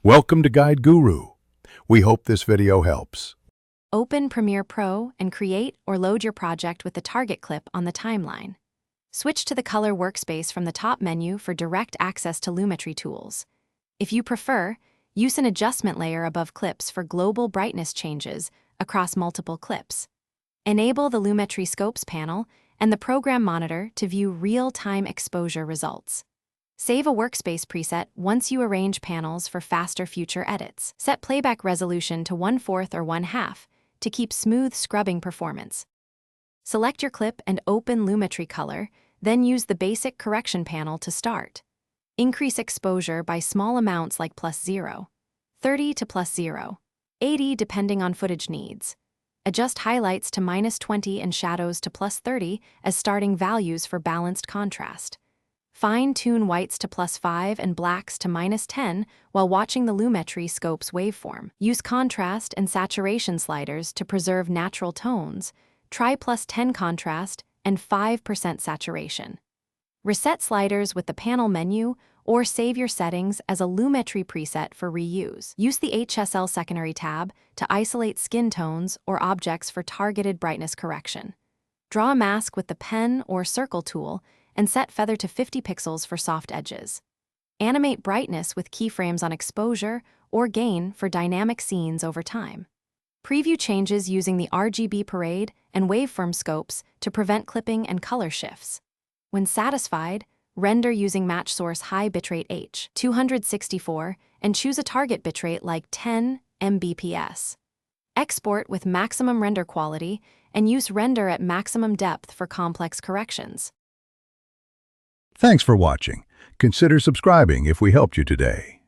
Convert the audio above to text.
Welcome to Guide Guru. We hope this video helps. Open Premiere Pro and create or load your project with the target clip on the timeline. Switch to the color workspace from the top menu for direct access to Lumetri tools. If you prefer, use an adjustment layer above clips for global brightness changes across multiple clips. Enable the Lumetri Scopes panel and the Program Monitor to view real-time exposure results. Save a workspace preset once you arrange panels for faster future edits. Set playback resolution to 1/4 or 1/2 to keep smooth scrubbing performance. Select your clip and open Lumetri Color, then use the basic correction panel to start. Increase exposure by small amounts like +0, 30 to +0, 80 depending on footage needs. Adjust highlights to -20 and shadows to +30 as starting values for balanced contrast. Fine-tune whites to +5 and blacks to -10 while watching the Lumetri Scopes waveform. Use contrast and saturation sliders to preserve natural tones. Try +10 contrast and 5% saturation. Reset sliders with the panel menu or save your settings as a Lumetri preset for reuse. Use the HSL secondary tab to isolate skin tones or objects for targeted brightness correction. Draw a mask with the pen or circle tool and set feather to 50 pixels for soft edges. Animate brightness with keyframes on exposure or gain for dynamic scenes over time. Preview changes using the RGB parade and waveform scopes to prevent clipping and color shifts. When satisfied, render using match source high bitrate H264 and choose a target bitrate like 10 Mbps. Export with maximum render quality and use render at maximum depth for complex corrections. Thanks for watching. Consider subscribing if we helped you today.